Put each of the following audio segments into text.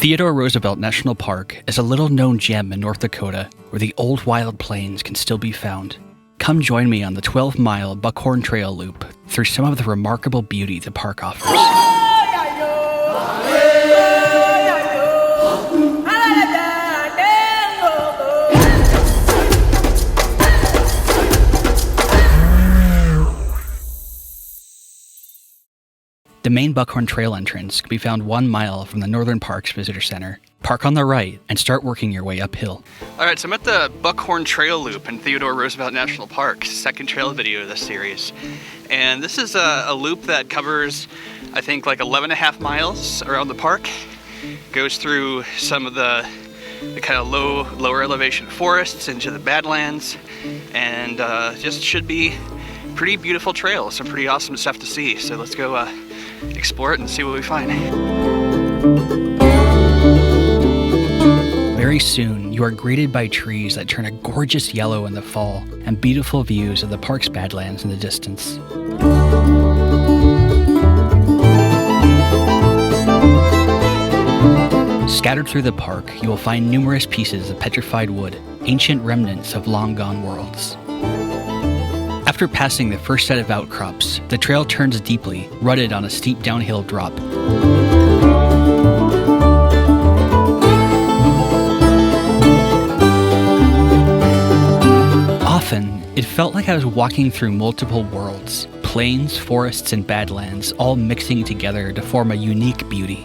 Theodore Roosevelt National Park is a little-known gem in North Dakota where the old wild plains can still be found. Come join me on the 12-mile Buckhorn Trail loop through some of the remarkable beauty the park offers. The main Buckhorn Trail entrance can be found 1 mile from the Northern Parks Visitor Center. Park on the right and start working your way uphill. Alright, so I'm at the Buckhorn Trail loop in Theodore Roosevelt National Park, second trail video of this series. And this is a loop that covers, I think, like 11.5 miles around the park. Goes through some of the kind of lower elevation forests into the badlands, and just should be pretty beautiful trail, some pretty awesome stuff to see. So let's go explore it and see what we find. Very soon, you are greeted by trees that turn a gorgeous yellow in the fall and beautiful views of the park's badlands in the distance. Scattered through the park, you will find numerous pieces of petrified wood, ancient remnants of long-gone worlds. After passing the first set of outcrops, the trail turns deeply, rutted on a steep downhill drop. Often, it felt like I was walking through multiple worlds, plains, forests, and badlands, all mixing together to form a unique beauty.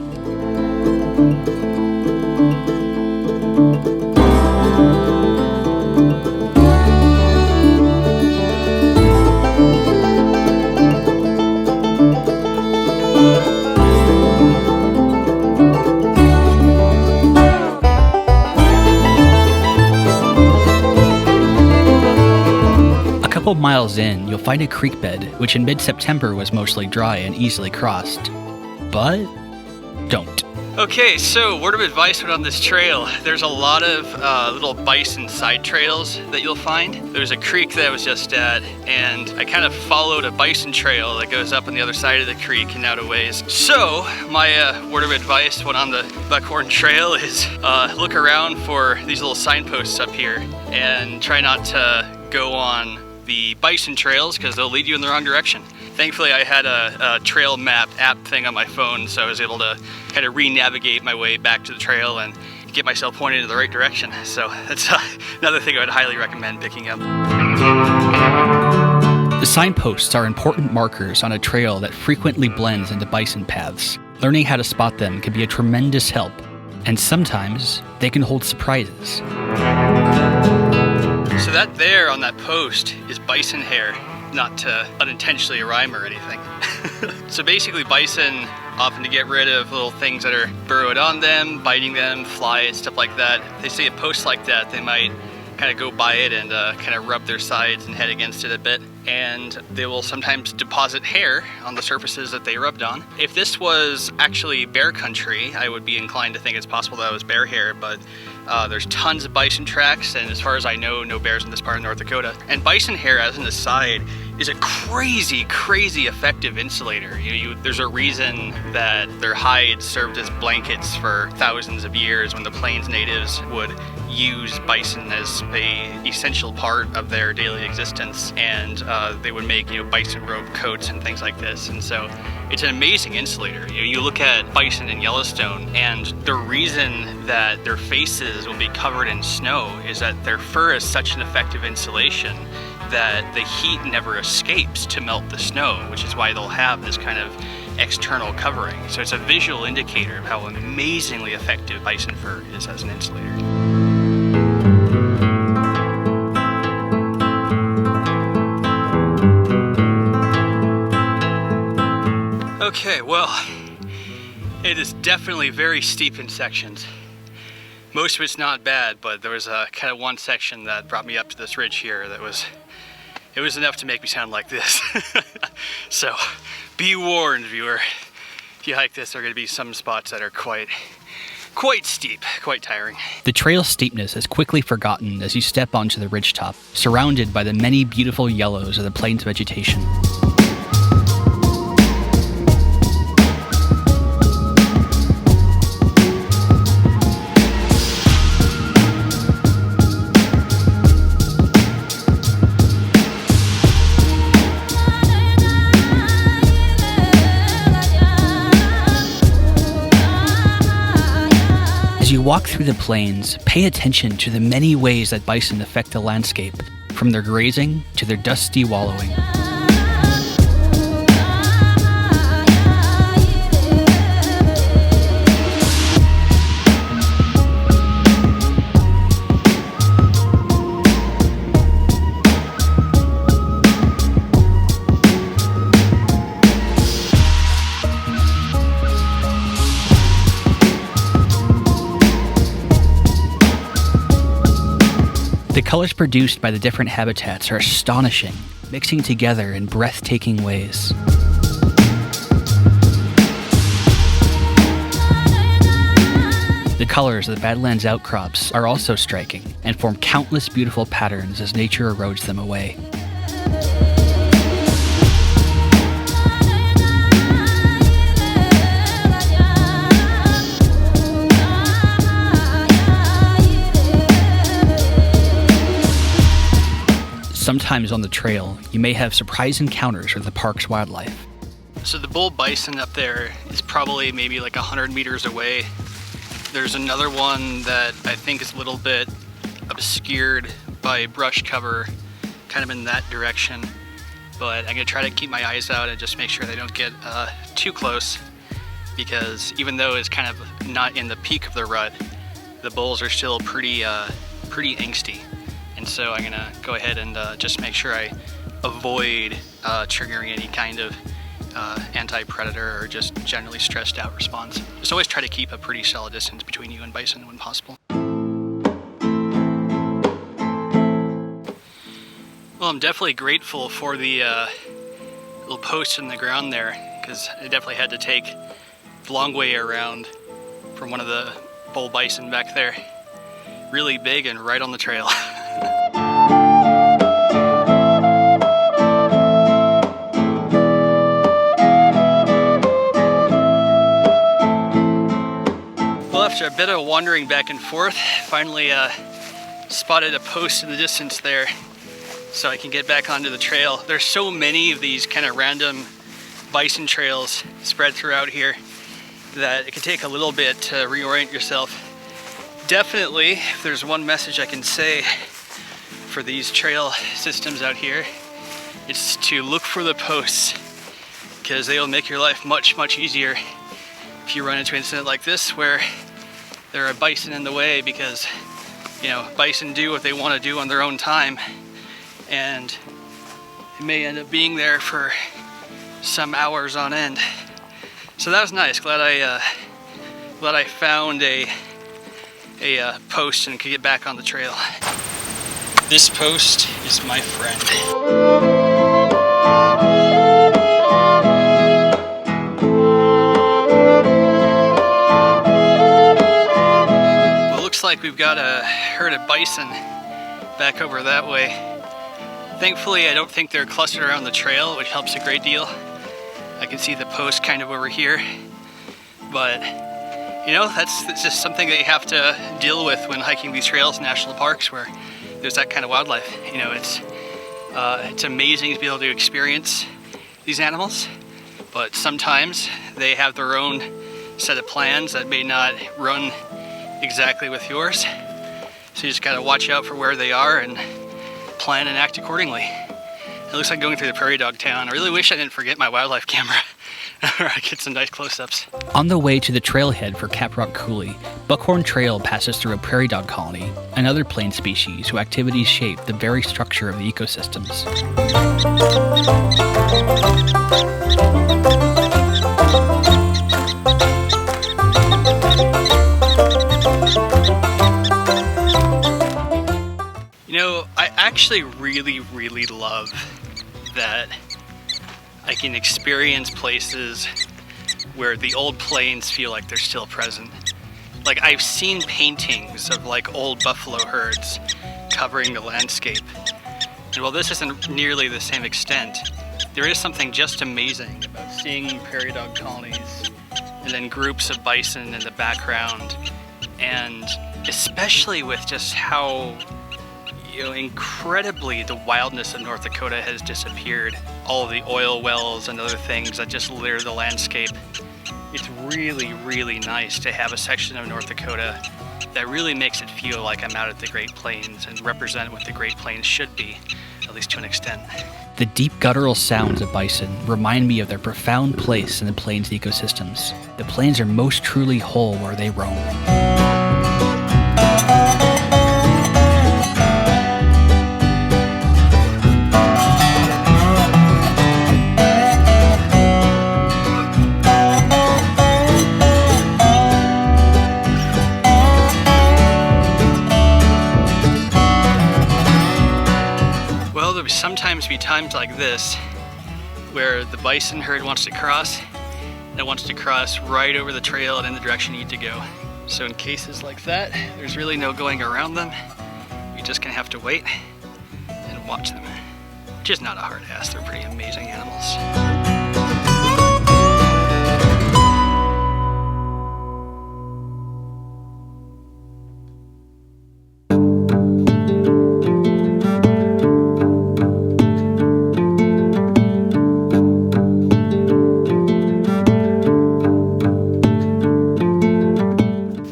A couple miles in, you'll find a creek bed, which in mid-September was mostly dry and easily crossed. But don't. Okay, so word of advice on this trail. There's a lot of little bison side trails that you'll find. There's a creek that I was just at, and I kind of followed a bison trail that goes up on the other side of the creek and out a ways. So my word of advice when on the Buckhorn Trail is look around for these little signposts up here and try not to go on the bison trails because they'll lead you in the wrong direction. Thankfully, I had a trail map app thing on my phone, so I was able to kind of re-navigate my way back to the trail and get myself pointed in the right direction. So that's another thing I would highly recommend picking up. The signposts are important markers on a trail that frequently blends into bison paths. Learning how to spot them can be a tremendous help, and sometimes they can hold surprises. So that there on that post is bison hair, not to unintentionally rhyme or anything. So basically bison, often to get rid of little things that are burrowed on them, biting them, flies, stuff like that. If they see a post like that, they might kind of go by it and kind of rub their sides and head against it a bit. And they will sometimes deposit hair on the surfaces that they rubbed on. If this was actually bear country, I would be inclined to think it's possible that it was bear hair, but there's tons of bison tracks, and as far as I know, no bears in this part of North Dakota. And bison hair, as an aside, is a crazy, crazy effective insulator. There's a reason that their hides served as blankets for thousands of years when the plains natives would use bison as an essential part of their daily existence, and they would make bison robe coats and things like this. And so it's an amazing insulator. You look at bison in Yellowstone, and the reason that their faces will be covered in snow is that their fur is such an effective insulation that the heat never escapes to melt the snow, which is why they'll have this kind of external covering. So it's a visual indicator of how amazingly effective bison fur is as an insulator. Okay, well, it is definitely very steep in sections. Most of it's not bad, but there was a kind of one section that brought me up to this ridge here that was enough to make me sound like this. So be warned, viewer. If you hike this, there are going to be some spots that are quite steep, quite tiring. The trail's steepness is quickly forgotten as you step onto the ridgetop, surrounded by the many beautiful yellows of the plains vegetation. As you walk through the plains, pay attention to the many ways that bison affect the landscape, from their grazing to their dusty wallowing. The colors produced by the different habitats are astonishing, mixing together in breathtaking ways. The colors of the badlands outcrops are also striking and form countless beautiful patterns as nature erodes them away. Sometimes on the trail, you may have surprise encounters with the park's wildlife. So the bull bison up there is probably maybe like 100 meters away. There's another one that I think is a little bit obscured by brush cover, kind of in that direction. But I'm gonna try to keep my eyes out and just make sure they don't get too close, because even though it's kind of not in the peak of the rut, the bulls are still pretty angsty. And so I'm gonna go ahead and just make sure I avoid triggering any kind of anti-predator or just generally stressed out response. Just always try to keep a pretty solid distance between you and bison when possible. Well, I'm definitely grateful for the little post in the ground there, because I definitely had to take the long way around from one of the bull bison back there. Really big and right on the trail. Well, after a bit of wandering back and forth, finally spotted a post in the distance there so I can get back onto the trail. There's so many of these kind of random bison trails spread throughout here that it can take a little bit to reorient yourself. Definitely, if there's one message I can say for these trail systems out here, it's to look for the posts, because they will make your life much, much easier if you run into an incident like this where there are bison in the way, because, you know, bison do what they want to do on their own time, and it may end up being there for some hours on end. So that was nice. Glad I found a post and could get back on the trail. This post is my friend. Well, it looks like we've got a herd of bison back over that way. Thankfully, I don't think they're clustered around the trail, which helps a great deal. I can see the post kind of over here, but you know, that's just something that you have to deal with when hiking these trails in national parks where there's that kind of wildlife. You know, it's amazing to be able to experience these animals, but sometimes they have their own set of plans that may not run exactly with yours. So you just gotta watch out for where they are and plan and act accordingly. It looks like going through the prairie dog town. I really wish I didn't forget my wildlife camera or I get some nice close-ups. On the way to the trailhead for Caprock Coulee, Buckhorn Trail passes through a prairie dog colony, another plain species whose activities shape the very structure of the ecosystems. You know, I actually really love that I can experience places where the old plains feel like they're still present. Like, I've seen paintings of like old buffalo herds covering the landscape. And while this isn't nearly the same extent, there is something just amazing about seeing prairie dog colonies and then groups of bison in the background, and especially with just how, you know, incredibly the wildness of North Dakota has disappeared. All of the oil wells and other things that just litter the landscape. It's really, really nice to have a section of North Dakota that really makes it feel like I'm out at the Great Plains and represent what the Great Plains should be, at least to an extent. The deep guttural sounds of bison remind me of their profound place in the plains ecosystems. The plains are most truly whole where they roam. There'll sometimes be times like this where the bison herd wants to cross, and it wants to cross right over the trail and in the direction you need to go. So in cases like that, there's really no going around them. You're just gonna have to wait and watch them. Which is not a hard ask, they're pretty amazing animals.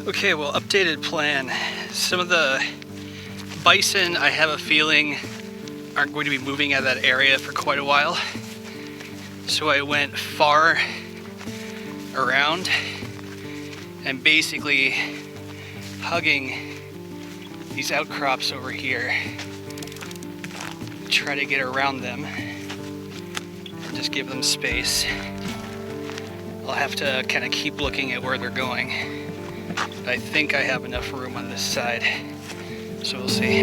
Okay, well, updated plan. Some of the bison, I have a feeling, aren't going to be moving out of that area for quite a while. So I went far around and basically hugging these outcrops over here. Try to get around them and just give them space. I'll have to kind of keep looking at where they're going. I think I have enough room on this side, so we'll see.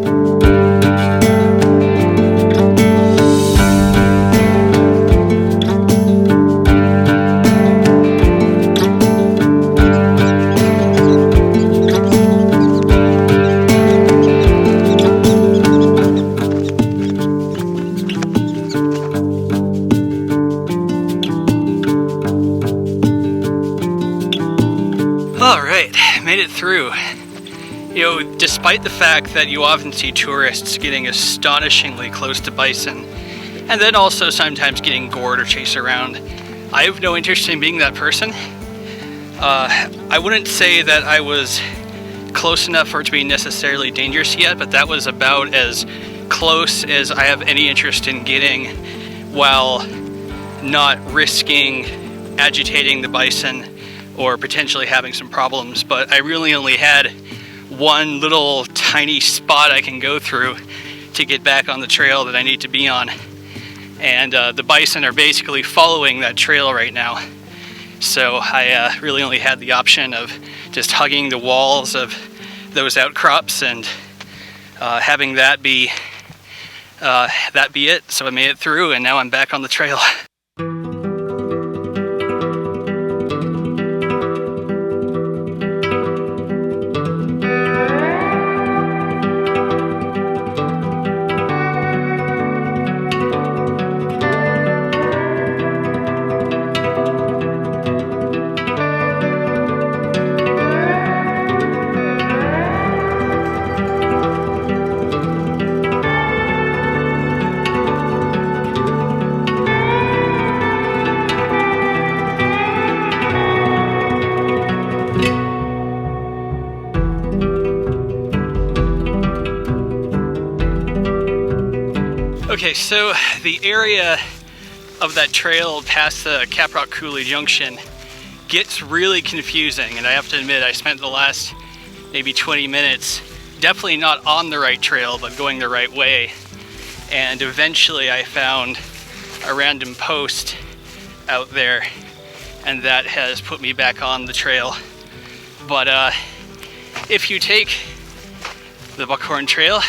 All right, made it through. You know, despite the fact that you often see tourists getting astonishingly close to bison, and then also sometimes getting gored or chased around, I have no interest in being that person. I wouldn't say that I was close enough for it to be necessarily dangerous yet, but that was about as close as I have any interest in getting while not risking agitating the bison or potentially having some problems. But I really only had one little tiny spot I can go through to get back on the trail that I need to be on. And the bison are basically following that trail right now. So I really only had the option of just hugging the walls of those outcrops and having that be it. So I made it through, and now I'm back on the trail. Okay, so the area of that trail past the Caprock Coulee Junction gets really confusing, and I have to admit I spent the last maybe 20 minutes definitely not on the right trail but going the right way, and eventually I found a random post out there, and that has put me back on the trail. But if you take the Buckhorn Trail,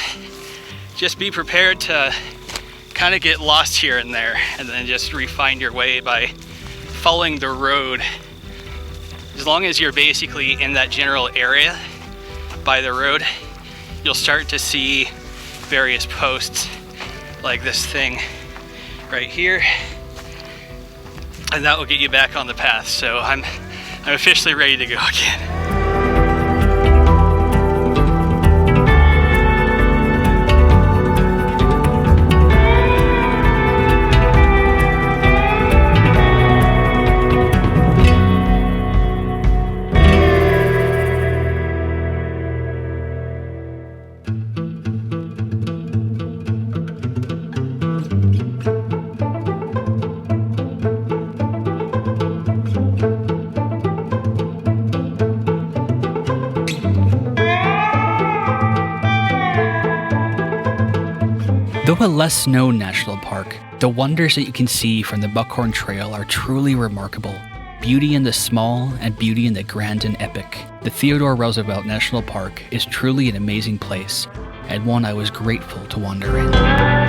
just be prepared to kind of get lost here and there, and then just refine your way by following the road. As long as you're basically in that general area by the road, you'll start to see various posts like this thing right here, and that will get you back on the path. So I'm officially ready to go again. Though a less known national park, the wonders that you can see from the Buckhorn Trail are truly remarkable. Beauty in the small and beauty in the grand and epic. The Theodore Roosevelt National Park is truly an amazing place, and one I was grateful to wander in.